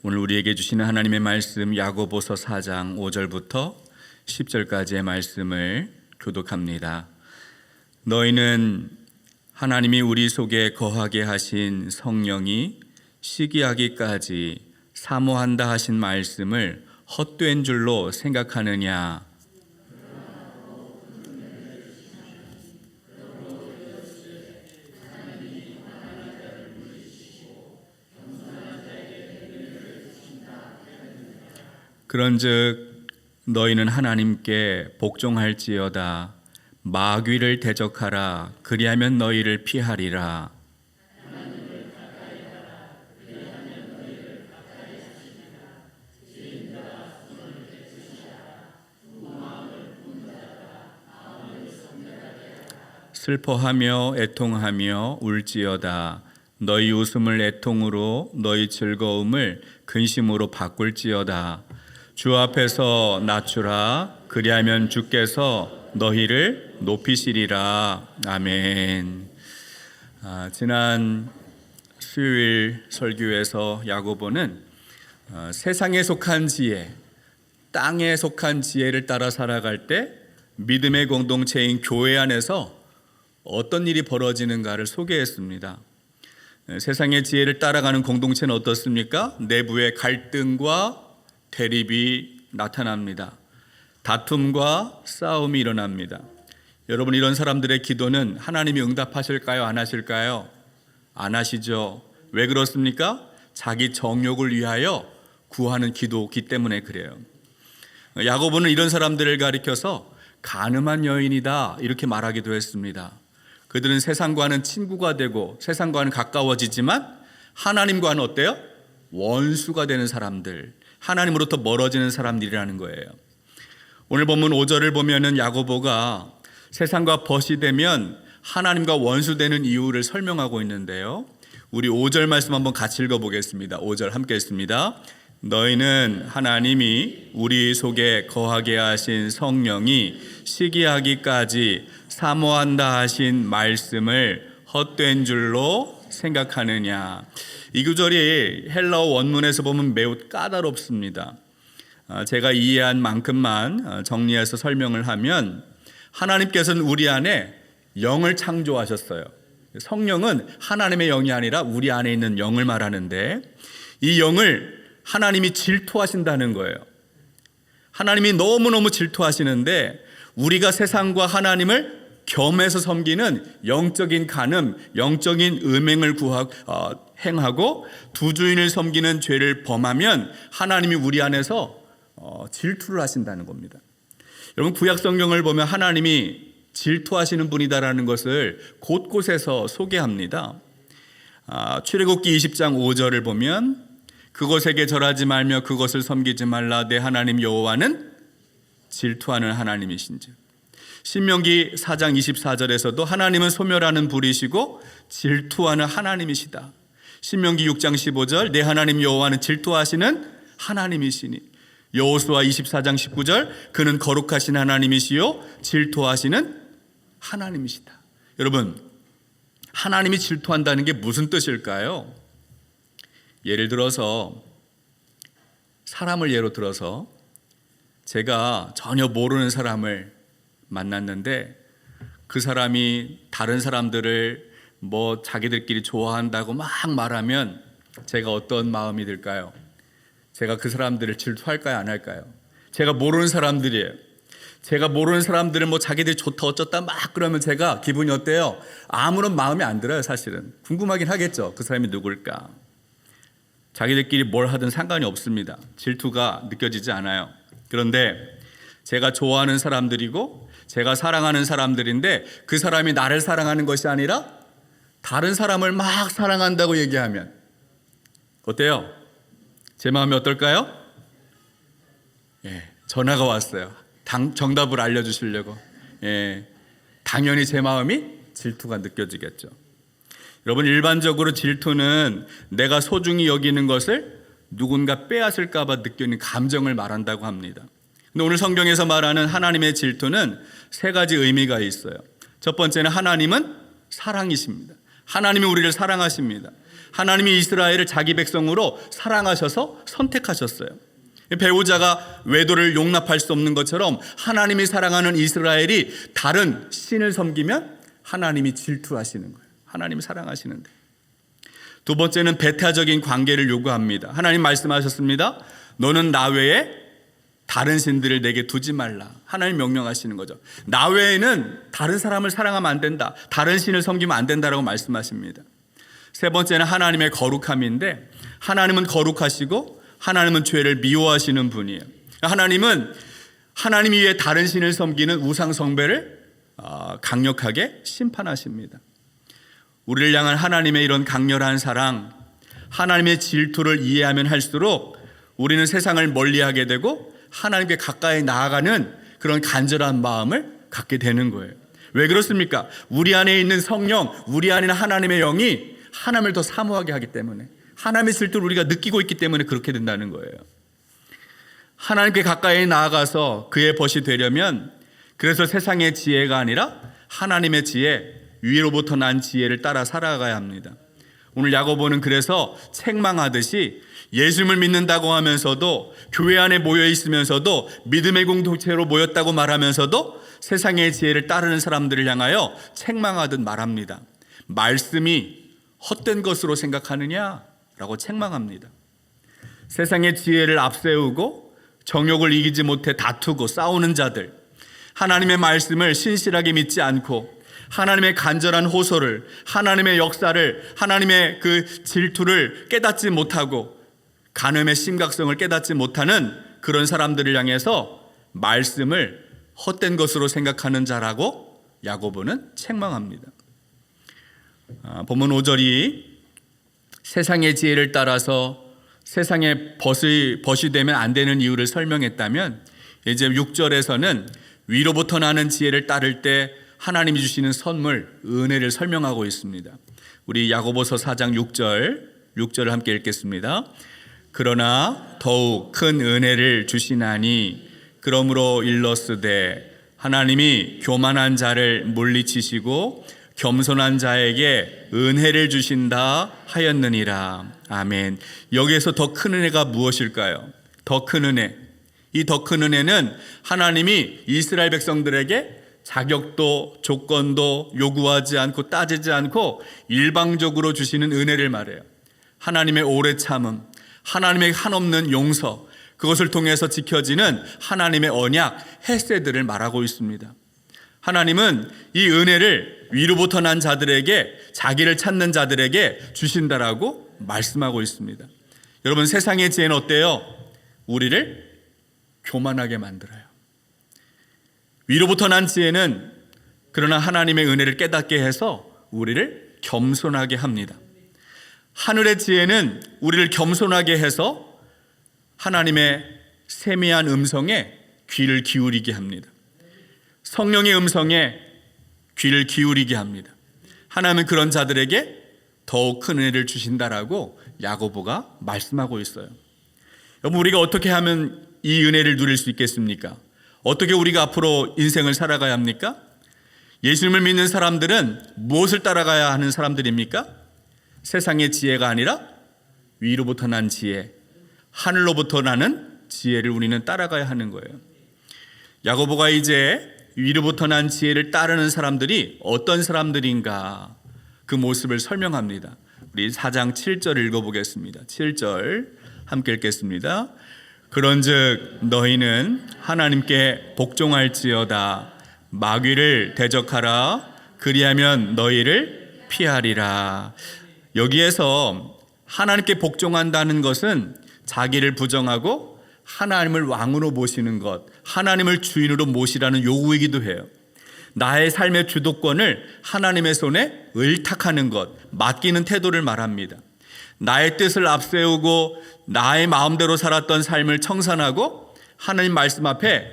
오늘 우리에게 주시는 하나님의 말씀 야고보서 4장 5절부터 10절까지의 말씀을 교독합니다. 너희는 하나님이 우리 속에 거하게 하신 성령이 시기하기까지 사모한다 하신 말씀을 헛된 줄로 생각하느냐? 그런즉 너희는 하나님께 복종할지어다. 마귀를 대적하라. 그리하면 너희를 피하리라. 슬퍼하며 애통하며 울지어다. 너희 웃음을 애통으로 너희 즐거움을 근심으로 바꿀지어다. 주 앞에서 낮추라. 그리하면 주께서 너희를 높이시리라. 아멘. 지난 수요일 설교에서 야고보는 세상에 속한 지혜, 땅에 속한 지혜를 따라 살아갈 때 믿음의 공동체인 교회 안에서 어떤 일이 벌어지는가를 소개했습니다. 세상의 지혜를 따라가는 공동체는 어떻습니까? 내부의 갈등과 대립이 나타납니다. 다툼과 싸움이 일어납니다. 여러분, 이런 사람들의 기도는 하나님이 응답하실까요? 안 하실까요? 안 하시죠. 왜 그렇습니까? 자기 정욕을 위하여 구하는 기도기 때문에 그래요. 야고보는 이런 사람들을 가리켜서 간음한 여인이다 이렇게 말하기도 했습니다. 그들은 세상과는 친구가 되고 세상과는 가까워지지만 하나님과는 어때요? 원수가 되는 사람들, 하나님으로부터 멀어지는 사람들이라는 거예요. 오늘 본문 5절을 보면은 야고보가 세상과 벗이 되면 하나님과 원수되는 이유를 설명하고 있는데요. 우리 5절 말씀 한번 같이 읽어보겠습니다. 5절 함께 읽습니다. 너희는 하나님이 우리 속에 거하게 하신 성령이 시기하기까지 사모한다 하신 말씀을 헛된 줄로 생각하느냐. 이 구절이 헬라어 원문에서 보면 매우 까다롭습니다. 제가 이해한 만큼만 정리해서 설명을 하면 하나님께서는 우리 안에 영을 창조하셨어요. 성령은 하나님의 영이 아니라 우리 안에 있는 영을 말하는데 이 영을 하나님이 질투하신다는 거예요. 하나님이 너무너무 질투하시는데 우리가 세상과 하나님을 겸해서 섬기는 영적인 간음, 영적인 음행을 행하고 두 주인을 섬기는 죄를 범하면 하나님이 우리 안에서 질투를 하신다는 겁니다. 여러분, 구약 성경을 보면 하나님이 질투하시는 분이다라는 것을 곳곳에서 소개합니다. 출애굽기 20장 5절을 보면 그것에게 절하지 말며 그것을 섬기지 말라. 내 하나님 여호와는 질투하는 하나님이신즉. 신명기 4장 24절에서도 하나님은 소멸하는 불이시고 질투하는 하나님이시다. 신명기 6장 15절 내 하나님 여호와는 질투하시는 하나님이시니. 여호수아 24장 19절 그는 거룩하신 하나님이시요 질투하시는 하나님이시다. 여러분, 하나님이 질투한다는 게 무슨 뜻일까요? 예를 들어서 사람을 예로 들어서 제가 전혀 모르는 사람을 만났는데 그 사람이 다른 사람들을 자기들끼리 좋아한다고 막 말하면 제가 어떤 마음이 들까요? 제가 그 사람들을 질투할까요? 안 할까요? 제가 모르는 사람들이에요. 제가 모르는 사람들은 자기들이 좋다 어쩌다 막 그러면 제가 기분이 어때요? 아무런 마음이 안 들어요. 사실은 궁금하긴 하겠죠. 그 사람이 누굴까? 자기들끼리 뭘 하든 상관이 없습니다. 질투가 느껴지지 않아요. 그런데 제가 좋아하는 사람들이고 제가 사랑하는 사람들인데 그 사람이 나를 사랑하는 것이 아니라 다른 사람을 막 사랑한다고 얘기하면 어때요? 제 마음이 어떨까요? 전화가 왔어요. 정답을 알려주시려고. 당연히 제 마음이 질투가 느껴지겠죠. 여러분, 일반적으로 질투는 내가 소중히 여기는 것을 누군가 빼앗을까 봐 느끼는 감정을 말한다고 합니다. 근데 오늘 성경에서 말하는 하나님의 질투는 세 가지 의미가 있어요. 첫 번째는 하나님은 사랑이십니다. 하나님이 우리를 사랑하십니다. 하나님이 이스라엘을 자기 백성으로 사랑하셔서 선택하셨어요. 배우자가 외도를 용납할 수 없는 것처럼 하나님이 사랑하는 이스라엘이 다른 신을 섬기면 하나님이 질투하시는 거예요. 하나님이 사랑하시는데. 두 번째는 배타적인 관계를 요구합니다. 하나님 말씀하셨습니다. 너는 나 외에 다른 신들을 내게 두지 말라. 하나님 명령하시는 거죠. 나 외에는 다른 사람을 사랑하면 안 된다. 다른 신을 섬기면 안 된다라고 말씀하십니다. 세 번째는 하나님의 거룩함인데, 하나님은 거룩하시고 하나님은 죄를 미워하시는 분이에요. 하나님은 하나님 위에 다른 신을 섬기는 우상 숭배를 강력하게 심판하십니다. 우리를 향한 하나님의 이런 강렬한 사랑, 하나님의 질투를 이해하면 할수록 우리는 세상을 멀리하게 되고 하나님께 가까이 나아가는 그런 간절한 마음을 갖게 되는 거예요. 왜 그렇습니까? 우리 안에 있는 성령, 우리 안에 있는 하나님의 영이 하나님을 더 사모하게 하기 때문에, 하나님의 질투를 우리가 느끼고 있기 때문에 그렇게 된다는 거예요. 하나님께 가까이 나아가서 그의 벗이 되려면, 그래서 세상의 지혜가 아니라 하나님의 지혜, 위로부터 난 지혜를 따라 살아가야 합니다. 오늘 야고보는 그래서 책망하듯이 예수님을 믿는다고 하면서도, 교회 안에 모여 있으면서도, 믿음의 공동체로 모였다고 말하면서도 세상의 지혜를 따르는 사람들을 향하여 책망하듯 말합니다. 말씀이 헛된 것으로 생각하느냐라고 책망합니다. 세상의 지혜를 앞세우고 정욕을 이기지 못해 다투고 싸우는 자들, 하나님의 말씀을 신실하게 믿지 않고 하나님의 간절한 호소를, 하나님의 역사를, 하나님의 그 질투를 깨닫지 못하고 간음의 심각성을 깨닫지 못하는 그런 사람들을 향해서 말씀을 헛된 것으로 생각하는 자라고 야고보는 책망합니다. 본문 5절이 세상의 지혜를 따라서 세상의 벗이 되면 안 되는 이유를 설명했다면, 이제 6절에서는 위로부터 나는 지혜를 따를 때 하나님이 주시는 선물, 은혜를 설명하고 있습니다. 우리 야고보서 4장 6절을 함께 읽겠습니다. 그러나 더욱 큰 은혜를 주시나니 그러므로 일렀으되 하나님이 교만한 자를 물리치시고 겸손한 자에게 은혜를 주신다 하였느니라. 아멘. 여기에서 더 큰 은혜가 무엇일까요? 더 큰 은혜. 이 더 큰 은혜는 하나님이 이스라엘 백성들에게 자격도 조건도 요구하지 않고 따지지 않고 일방적으로 주시는 은혜를 말해요. 하나님의 오래 참음, 하나님의 한없는 용서, 그것을 통해서 지켜지는 하나님의 언약, 헤세드를 말하고 있습니다. 하나님은 이 은혜를 위로부터 난 자들에게, 자기를 찾는 자들에게 주신다라고 말씀하고 있습니다. 여러분, 세상의 지혜는 어때요? 우리를 교만하게 만들어요. 위로부터 난 지혜는 그러나 하나님의 은혜를 깨닫게 해서 우리를 겸손하게 합니다. 하늘의 지혜는 우리를 겸손하게 해서 하나님의 세미한 음성에 귀를 기울이게 합니다. 성령의 음성에 귀를 기울이게 합니다. 하나님은 그런 자들에게 더욱 큰 은혜를 주신다라고 야고보가 말씀하고 있어요. 여러분, 우리가 어떻게 하면 이 은혜를 누릴 수 있겠습니까? 어떻게 우리가 앞으로 인생을 살아가야 합니까? 예수님을 믿는 사람들은 무엇을 따라가야 하는 사람들입니까? 세상의 지혜가 아니라 위로부터 난 지혜, 하늘로부터 나는 지혜를 우리는 따라가야 하는 거예요. 야고보가 이제 위로부터 난 지혜를 따르는 사람들이 어떤 사람들인가, 그 모습을 설명합니다. 우리 4장 7절 읽어보겠습니다. 7절 함께 읽겠습니다. 그런즉 너희는 하나님께 복종할지어다. 마귀를 대적하라. 그리하면 너희를 피하리라. 여기에서 하나님께 복종한다는 것은 자기를 부정하고 하나님을 왕으로 모시는 것, 하나님을 주인으로 모시라는 요구이기도 해요. 나의 삶의 주도권을 하나님의 손에 의탁하는 것, 맡기는 태도를 말합니다. 나의 뜻을 앞세우고 나의 마음대로 살았던 삶을 청산하고 하나님 말씀 앞에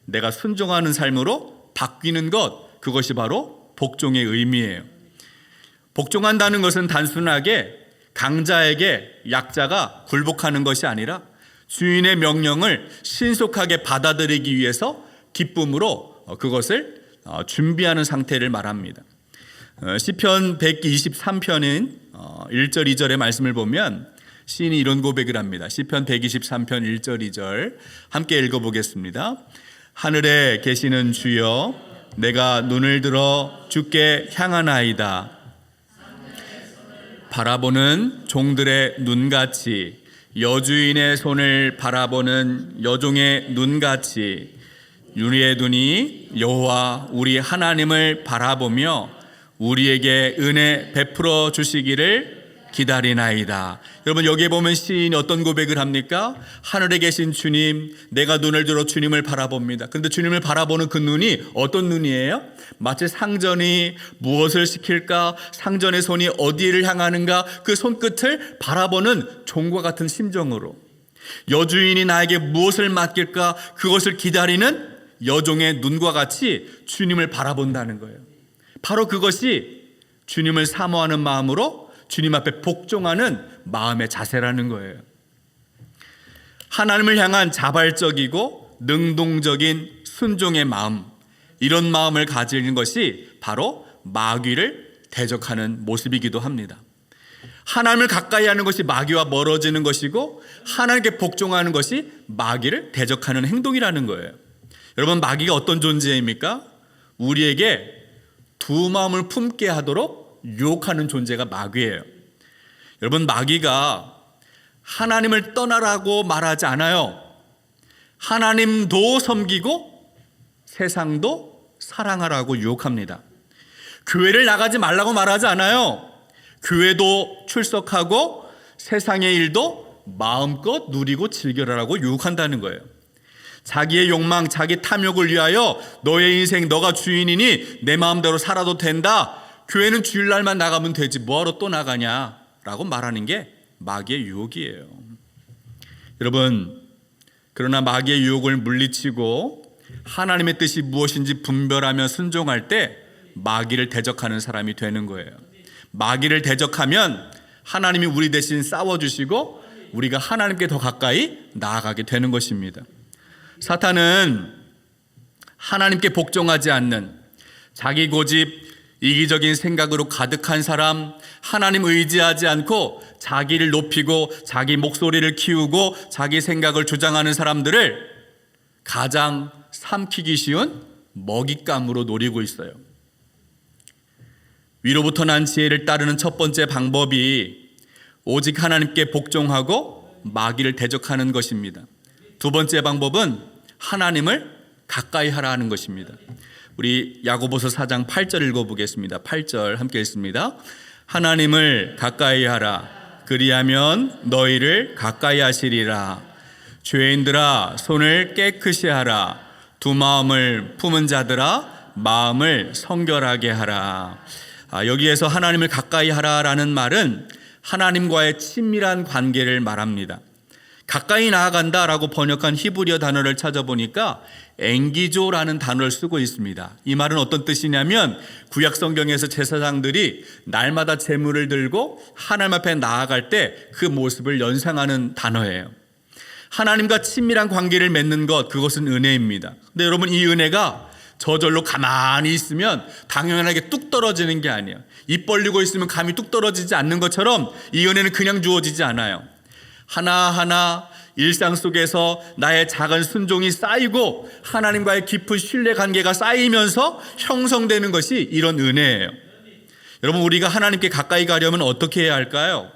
내가 순종하는 삶으로 바뀌는 것, 그것이 바로 복종의 의미예요. 복종한다는 것은 단순하게 강자에게 약자가 굴복하는 것이 아니라 주인의 명령을 신속하게 받아들이기 위해서 기쁨으로 그것을 준비하는 상태를 말합니다. 시편 123편인 1절 2절의 말씀을 보면 시인이 이런 고백을 합니다. 시편 123편 1절 2절 함께 읽어보겠습니다. 하늘에 계시는 주여, 내가 눈을 들어 주께 향하나이다. 바라보는 종들의 눈같이, 여주인의 손을 바라보는 여종의 눈같이 우리의 눈이 여호와 우리 하나님을 바라보며 우리에게 은혜 베풀어 주시기를 기다리나이다. 여러분, 여기에 보면 시인이 어떤 고백을 합니까? 하늘에 계신 주님, 내가 눈을 들어 주님을 바라봅니다. 그런데 주님을 바라보는 그 눈이 어떤 눈이에요? 마치 상전이 무엇을 시킬까, 상전의 손이 어디를 향하는가, 그 손끝을 바라보는 종과 같은 심정으로, 여주인이 나에게 무엇을 맡길까, 그것을 기다리는 여종의 눈과 같이 주님을 바라본다는 거예요. 바로 그것이 주님을 사모하는 마음으로 주님 앞에 복종하는 마음의 자세라는 거예요. 하나님을 향한 자발적이고 능동적인 순종의 마음, 이런 마음을 가지는 것이 바로 마귀를 대적하는 모습이기도 합니다. 하나님을 가까이 하는 것이 마귀와 멀어지는 것이고, 하나님께 복종하는 것이 마귀를 대적하는 행동이라는 거예요. 여러분, 마귀가 어떤 존재입니까? 우리에게 두 마음을 품게 하도록 유혹하는 존재가 마귀예요. 여러분, 마귀가 하나님을 떠나라고 말하지 않아요. 하나님도 섬기고 세상도 사랑하라고 유혹합니다. 교회를 나가지 말라고 말하지 않아요. 교회도 출석하고 세상의 일도 마음껏 누리고 즐겨라라고 유혹한다는 거예요. 자기의 욕망, 자기 탐욕을 위하여 너의 인생 너가 주인이니 내 마음대로 살아도 된다. 교회는 주일날만 나가면 되지 뭐하러 또 나가냐라고 말하는 게 마귀의 유혹이에요. 여러분, 그러나 마귀의 유혹을 물리치고 하나님의 뜻이 무엇인지 분별하며 순종할 때 마귀를 대적하는 사람이 되는 거예요. 마귀를 대적하면 하나님이 우리 대신 싸워주시고 우리가 하나님께 더 가까이 나아가게 되는 것입니다. 사탄은 하나님께 복종하지 않는, 자기 고집, 이기적인 생각으로 가득한 사람, 하나님 의지하지 않고 자기를 높이고 자기 목소리를 키우고 자기 생각을 주장하는 사람들을 가장 삼키기 쉬운 먹잇감으로 노리고 있어요. 위로부터 난 지혜를 따르는 첫 번째 방법이 오직 하나님께 복종하고 마귀를 대적하는 것입니다. 두 번째 방법은 하나님을 가까이 하라 하는 것입니다. 우리 야고보서 4장 8절 읽어보겠습니다. 8절 함께 읽습니다. 하나님을 가까이 하라. 그리하면 너희를 가까이 하시리라. 죄인들아, 손을 깨끗이 하라. 두 마음을 품은 자들아, 마음을 성결하게 하라. 여기에서 하나님을 가까이 하라라는 말은 하나님과의 친밀한 관계를 말합니다. 가까이 나아간다라고 번역한 히브리어 단어를 찾아보니까 엥기조라는 단어를 쓰고 있습니다. 이 말은 어떤 뜻이냐면 구약 성경에서 제사장들이 날마다 제물을 들고 하나님 앞에 나아갈 때 그 모습을 연상하는 단어예요. 하나님과 친밀한 관계를 맺는 것, 그것은 은혜입니다. 근데 여러분, 이 은혜가 저절로 가만히 있으면 당연하게 뚝 떨어지는 게 아니에요. 입 벌리고 있으면 감이 뚝 떨어지지 않는 것처럼 이 은혜는 그냥 주어지지 않아요. 하나하나 일상 속에서 나의 작은 순종이 쌓이고 하나님과의 깊은 신뢰 관계가 쌓이면서 형성되는 것이 이런 은혜예요. 여러분, 우리가 하나님께 가까이 가려면 어떻게 해야 할까요?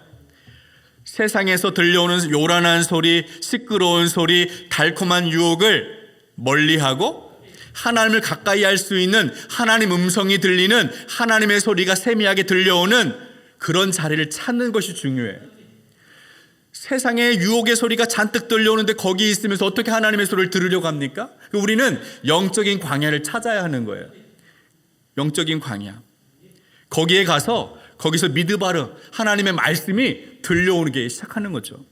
세상에서 들려오는 요란한 소리, 시끄러운 소리, 달콤한 유혹을 멀리하고 하나님을 가까이 할 수 있는, 하나님 음성이 들리는, 하나님의 소리가 세미하게 들려오는 그런 자리를 찾는 것이 중요해요. 세상에 유혹의 소리가 잔뜩 들려오는데 거기 있으면서 어떻게 하나님의 소리를 들으려고 합니까? 우리는 영적인 광야를 찾아야 하는 거예요. 영적인 광야. 거기에 가서 거기서 미드바르, 하나님의 말씀이 들려오게 시작하는 거죠.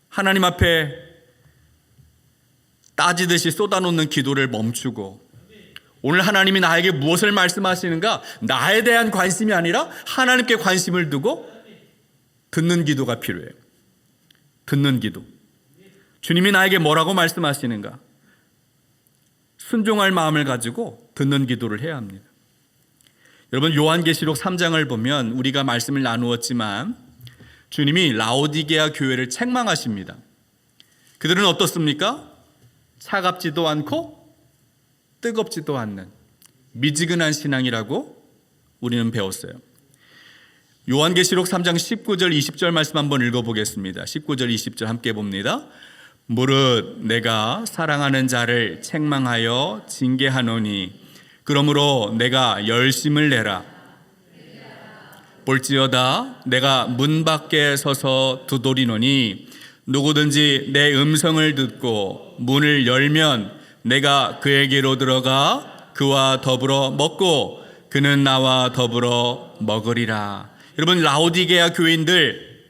하나님 앞에 따지듯이 쏟아놓는 기도를 멈추고, 오늘 하나님이 나에게 무엇을 말씀하시는가, 나에 대한 관심이 아니라 하나님께 관심을 두고 듣는 기도가 필요해요. 듣는 기도. 주님이 나에게 뭐라고 말씀하시는가, 순종할 마음을 가지고 듣는 기도를 해야 합니다. 여러분, 요한계시록 3장을 보면 우리가 말씀을 나누었지만 주님이 라오디게아 교회를 책망하십니다. 그들은 어떻습니까? 차갑지도 않고 뜨겁지도 않는 미지근한 신앙이라고 우리는 배웠어요. 요한계시록 3장 19절 20절 말씀 한번 읽어보겠습니다. 19절 20절 함께 봅니다. 무릇 내가 사랑하는 자를 책망하여 징계하노니 그러므로 내가 열심을 내라. 볼지어다 내가 문 밖에 서서 두드리노니 누구든지 내 음성을 듣고 문을 열면 내가 그에게로 들어가 그와 더불어 먹고 그는 나와 더불어 먹으리라. 여러분, 라오디게아 교인들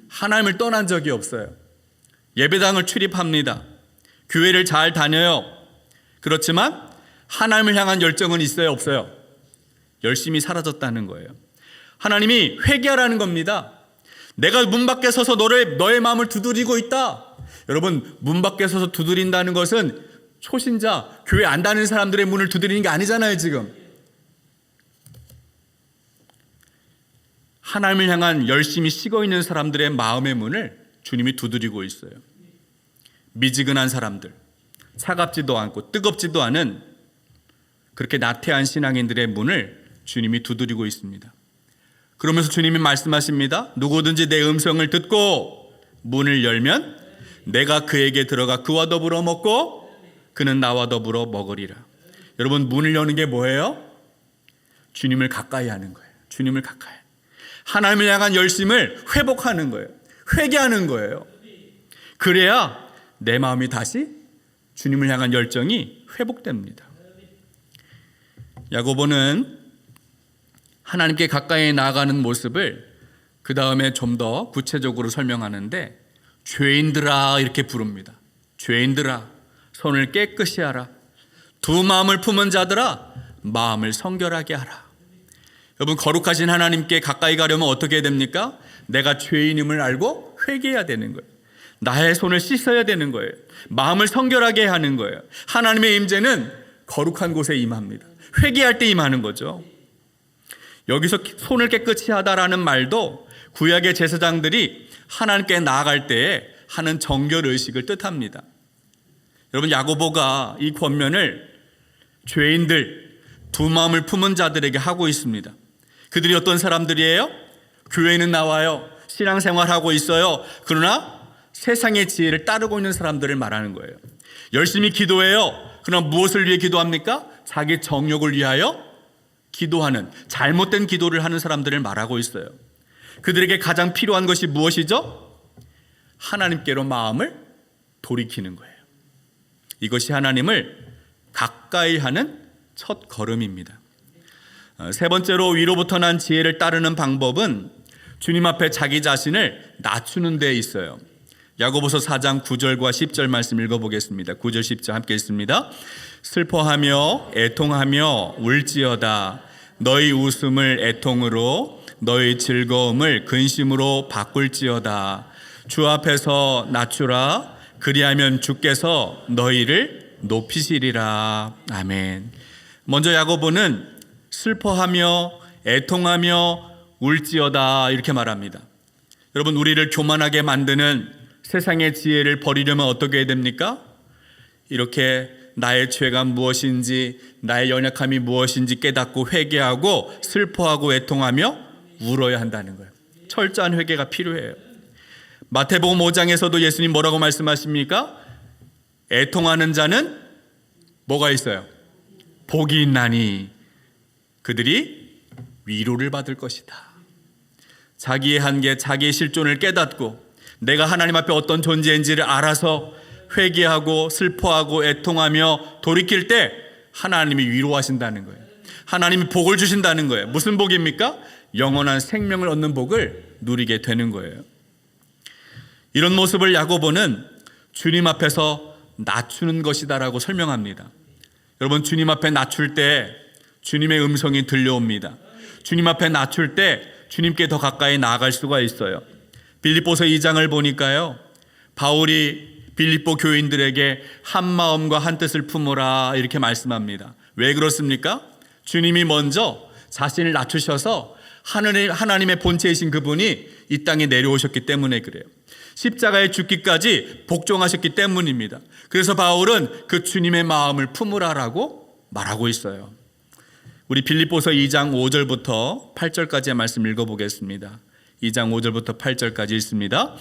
하나님을 떠난 적이 없어요. 예배당을 출입합니다. 교회를 잘 다녀요. 그렇지만 하나님을 향한 열정은 있어요, 없어요? 열심히 사라졌다는 거예요. 하나님이 회개하라는 겁니다. 내가 문 밖에 서서 너의 마음을 두드리고 있다. 여러분, 문 밖에 서서 두드린다는 것은 초신자, 교회 안 다니는 사람들의 문을 두드리는 게 아니잖아요, 지금. 하나님을 향한 열심히 식어 있는 사람들의 마음의 문을 주님이 두드리고 있어요. 미지근한 사람들, 차갑지도 않고 뜨겁지도 않은 그렇게 나태한 신앙인들의 문을 주님이 두드리고 있습니다. 그러면서 주님이 말씀하십니다. 누구든지 내 음성을 듣고 문을 열면 내가 그에게 들어가 그와 더불어 먹고 그는 나와 더불어 먹으리라. 여러분, 문을 여는 게 뭐예요? 주님을 가까이 하는 거예요. 주님을 가까이. 하나님을 향한 열심을 회복하는 거예요. 회개하는 거예요. 그래야 내 마음이 다시 주님을 향한 열정이 회복됩니다. 야고보는 하나님께 가까이 나아가는 모습을 그 다음에 좀 더 구체적으로 설명하는데 죄인들아 이렇게 부릅니다. 죄인들아 손을 깨끗이 하라. 두 마음을 품은 자들아 마음을 성결하게 하라. 여러분, 거룩하신 하나님께 가까이 가려면 어떻게 해야 됩니까? 내가 죄인임을 알고 회개해야 되는 거예요. 나의 손을 씻어야 되는 거예요. 마음을 성결하게 하는 거예요. 하나님의 임재는 거룩한 곳에 임합니다. 회개할 때 임하는 거죠. 여기서 손을 깨끗이 하다라는 말도 구약의 제사장들이 하나님께 나아갈 때에 하는 정결의식을 뜻합니다. 여러분, 야고보가 이 권면을 죄인들, 두 마음을 품은 자들에게 하고 있습니다. 그들이 어떤 사람들이에요? 교회는 나와요. 신앙생활하고 있어요. 그러나 세상의 지혜를 따르고 있는 사람들을 말하는 거예요. 열심히 기도해요. 그러나 무엇을 위해 기도합니까? 자기 정욕을 위하여 기도하는, 잘못된 기도를 하는 사람들을 말하고 있어요. 그들에게 가장 필요한 것이 무엇이죠? 하나님께로 마음을 돌이키는 거예요. 이것이 하나님을 가까이 하는 첫 걸음입니다. 세 번째로 위로부터 난 지혜를 따르는 방법은 주님 앞에 자기 자신을 낮추는 데 있어요. 야고보서 4장 9절과 10절 말씀 읽어보겠습니다. 9절 10절 함께 읽습니다. 슬퍼하며 애통하며 울지어다. 너희 웃음을 애통으로 너희 즐거움을 근심으로 바꿀지어다. 주 앞에서 낮추라. 그리하면 주께서 너희를 높이시리라. 아멘. 먼저 야고보는 슬퍼하며 애통하며 울지어다 이렇게 말합니다. 여러분, 우리를 교만하게 만드는 세상의 지혜를 버리려면 어떻게 해야 됩니까? 이렇게 나의 죄가 무엇인지, 나의 연약함이 무엇인지 깨닫고 회개하고 슬퍼하고 애통하며 울어야 한다는 거예요. 철저한 회개가 필요해요. 마태복음 5장에서도 예수님 뭐라고 말씀하십니까? 애통하는 자는 뭐가 있어요? 복이 있나니 그들이 위로를 받을 것이다. 자기의 한계, 자기의 실존을 깨닫고 내가 하나님 앞에 어떤 존재인지를 알아서 회개하고 슬퍼하고 애통하며 돌이킬 때 하나님이 위로하신다는 거예요. 하나님이 복을 주신다는 거예요. 무슨 복입니까? 영원한 생명을 얻는 복을 누리게 되는 거예요. 이런 모습을 야고보는 주님 앞에서 낮추는 것이다라고 설명합니다. 여러분, 주님 앞에 낮출 때 주님의 음성이 들려옵니다. 주님 앞에 낮출 때 주님께 더 가까이 나아갈 수가 있어요. 빌립보서 2장을 보니까요, 바울이 빌립보 교인들에게 한 마음과 한 뜻을 품어라 이렇게 말씀합니다. 왜 그렇습니까? 주님이 먼저 자신을 낮추셔서 하나님의 본체이신 그분이 이 땅에 내려오셨기 때문에 그래요. 십자가에 죽기까지 복종하셨기 때문입니다. 그래서 바울은 그 주님의 마음을 품으라라고 말하고 있어요. 우리 빌립보서 2장 5절부터 8절까지의 말씀 읽어보겠습니다. 2장 5절부터 8절까지 있습니다.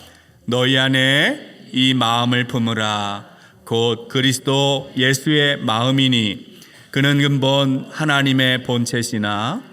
너희 안에 이 마음을 품으라. 곧 그리스도 예수의 마음이니 그는 근본 하나님의 본체시나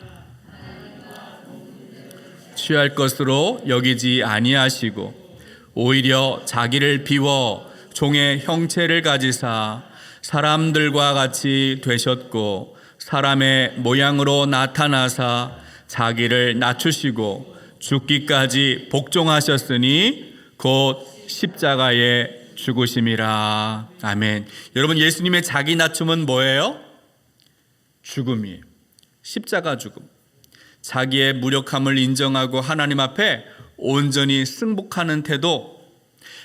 취할 것으로 여기지 아니하시고 오히려 자기를 비워 종의 형체를 가지사 사람들과 같이 되셨고 사람의 모양으로 나타나사 자기를 낮추시고 죽기까지 복종하셨으니 곧 십자가에 죽으심이라. 아멘. 여러분, 예수님의 자기 낮춤은 뭐예요? 죽음이에요. 십자가 죽음. 자기의 무력함을 인정하고 하나님 앞에 온전히 승복하는 태도,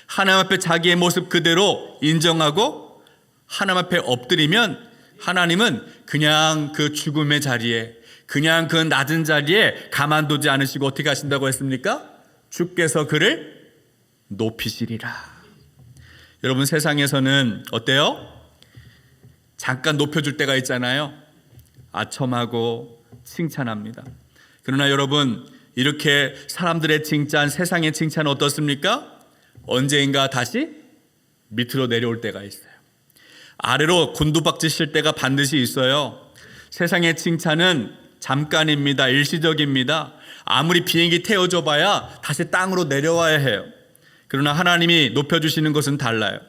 하나님 앞에 자기의 모습 그대로 인정하고 하나님 앞에 엎드리면 하나님은 그냥 그 죽음의 자리에, 그냥 그 낮은 자리에 가만두지 않으시고 어떻게 하신다고 했습니까? 주께서 그를 높이시리라. 여러분, 세상에서는 어때요? 잠깐 높여줄 때가 있잖아요. 아첨하고 칭찬합니다. 그러나 여러분, 이렇게 사람들의 칭찬, 세상의 칭찬은 어떻습니까? 언젠가 다시 밑으로 내려올 때가 있어요. 아래로 곤두박질 칠 때가 반드시 있어요. 세상의 칭찬은 잠깐입니다. 일시적입니다. 아무리 비행기 태워줘 봐야 다시 땅으로 내려와야 해요. 그러나 하나님이 높여주시는 것은 달라요.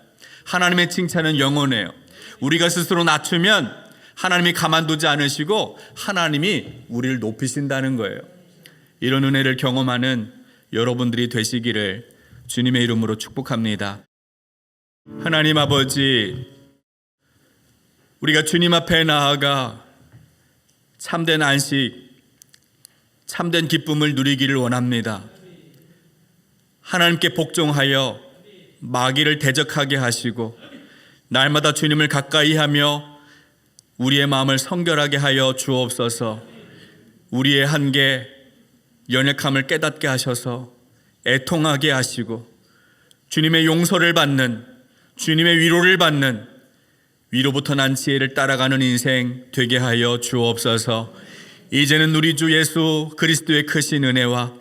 하나님의 칭찬은 영원해요. 우리가 스스로 낮추면 하나님이 가만두지 않으시고 하나님이 우리를 높이신다는 거예요. 이런 은혜를 경험하는 여러분들이 되시기를 주님의 이름으로 축복합니다. 하나님 아버지, 우리가 주님 앞에 나아가 참된 안식, 참된 기쁨을 누리기를 원합니다. 하나님께 복종하여 마귀를 대적하게 하시고 날마다 주님을 가까이 하며 우리의 마음을 성결하게 하여 주옵소서. 우리의 한계, 연약함을 깨닫게 하셔서 애통하게 하시고 주님의 용서를 받는, 주님의 위로를 받는, 위로부터 난 지혜를 따라가는 인생 되게 하여 주옵소서. 이제는 우리 주 예수 그리스도의 크신 은혜와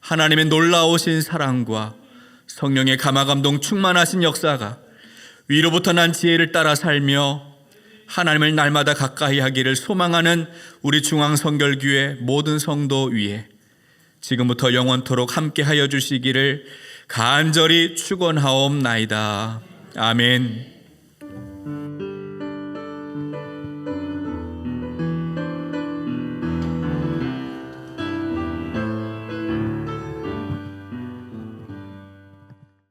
하나님의 놀라우신 사랑과 성령의 감화감동 충만하신 역사가 위로부터 난 지혜를 따라 살며 하나님을 날마다 가까이 하기를 소망하는 우리 중앙성결교회 모든 성도 위에 지금부터 영원토록 함께 하여 주시기를 간절히 축원하옵나이다. 아멘.